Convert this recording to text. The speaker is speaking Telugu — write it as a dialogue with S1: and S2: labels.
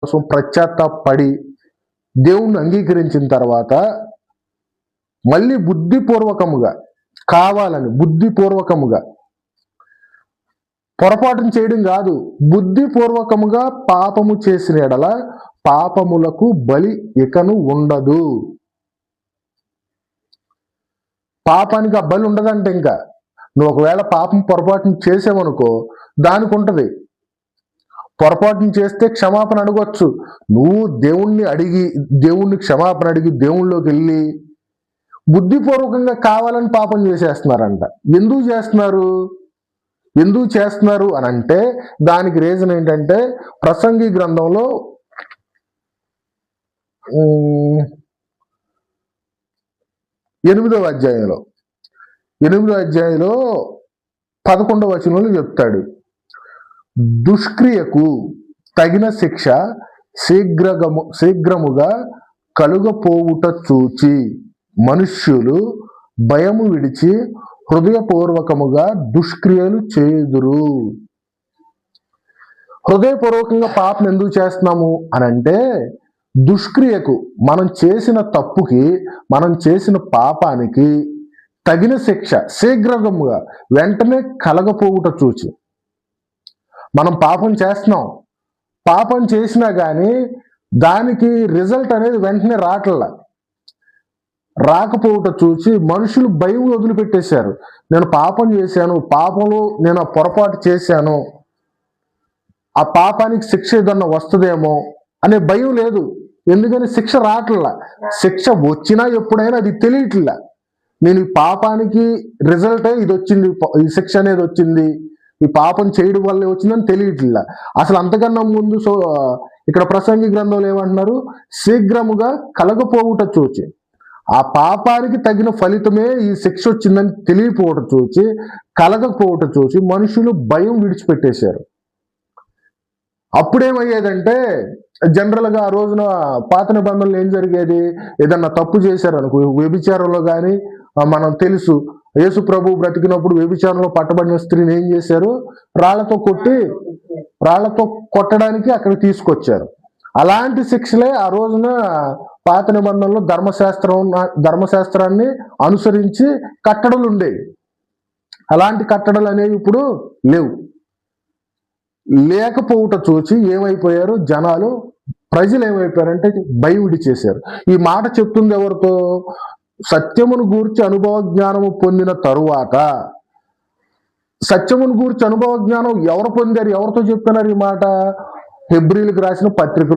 S1: కోసం పశ్చాత్తాపడి దేవుణ్ణి అంగీకరించిన తర్వాత మళ్ళీ బుద్ధిపూర్వకముగా కావాలని బుద్ధిపూర్వకముగా పొరపాటును చేయడం కాదు, బుద్ధిపూర్వకముగా పాపము చేసిన ఎడల పాపములకు బలి ఇకను ఉండదు. పాపానికి ఆ బలి ఉండదంటే ఇంకా నువ్వు ఒకవేళ పాపం పొరపాటును చేసావనుకో దానికి ఉంటుంది. పొరపాటును చేస్తే క్షమాపణ అడగొచ్చు. నువ్వు దేవుణ్ణి క్షమాపణ అడిగి దేవుళ్ళలోకి వెళ్ళి బుద్ధిపూర్వకంగా కావాలని పాపం చేసేస్తున్నారంట. ఎందుకు చేస్తున్నారు అని అంటే దానికి రీజన్ ఏంటంటే ప్రసంగి గ్రంథంలో 8వ అధ్యాయంలో 11వ వచనంలో చెప్తాడు, దుష్క్రియకు తగిన శిక్ష శీఘ్రముగా కలుగపోవుట చూచి మనుష్యులు భయము విడిచి హృదయపూర్వకముగా దుష్క్రియలు చేయుదురు. హృదయపూర్వకంగా పాపం ఎందుకు చేస్తున్నాము అని అంటే దుష్క్రియకు, మనం చేసిన తప్పుకి, మనం చేసిన పాపానికి తగిన శిక్ష శీఘ్రముగా వెంటనే కలగపోవుట చూచి. మనం పాపం చేస్తున్నాం, పాపం చేసినా కానీ దానికి రిజల్ట్ అనేది వెంటనే రాకపోవుట చూసి మనుషులు భయం వదిలిపెట్టేశారు. నేను పాపం చేశాను, పాపంలో నేను ఆ పొరపాటు చేశాను, ఆ పాపానికి శిక్ష ఏదన్నా వస్తుందేమో అనే భయం లేదు. ఎందుకని శిక్ష రావట్లా. శిక్ష వచ్చినా ఎప్పుడైనా అది తెలియట్లా. నేను ఈ పాపానికి రిజల్టే ఇది వచ్చింది, ఈ శిక్ష అనేది వచ్చింది, ఈ పాపం చేయడం వల్లే వచ్చిందని తెలియట్లా. అసలు అంతకన్నా ముందు ఇక్కడ ప్రసంగి గ్రంథంలో ఏమంటున్నారు, శీఘ్రముగా కలగపోవుట చూచి, ఆ పాపానికి తగిన ఫలితమే ఈ శిక్ష వచ్చిందని తెలియపోవట చూచి, కలగకపోవట చూసి మనుషులు భయం విడిచిపెట్టేశారు. అప్పుడేమయ్యేదంటే జనరల్గా ఆ రోజున పాత నిబంధనలు ఏం జరిగేది, ఏదన్నా తప్పు చేశారనుకో, వ్యభిచారంలో కానీ మనం తెలుసు, యేసు ప్రభు బ్రతికినప్పుడు వ్యభిచారంలో పట్టబడిన స్త్రీని ఏం చేశారు, రాళ్లతో కొట్టడానికి అక్కడికి తీసుకొచ్చారు. అలాంటి శిక్షలే ఆ రోజున పాత నిబంధనలో ధర్మశాస్త్రాన్ని అనుసరించి కట్టడలు ఉండేవి. అలాంటి కట్టడలు అనేవి ఇప్పుడు లేకపోవుట చూచి ఏమైపోయారు జనాలు, ప్రజలు ఏమైపోయారంటే భయం విడిచేశారు. ఈ మాట చెప్తుంది ఎవరితో, సత్యమును గూర్చి అనుభవ జ్ఞానము పొందిన తరువాత. సత్యమును గూర్చి అనుభవ జ్ఞానం ఎవరు పొందారు, ఎవరితో చెప్తున్నారు ఈ మాట, హెబ్రీలకు రాసిన పత్రిక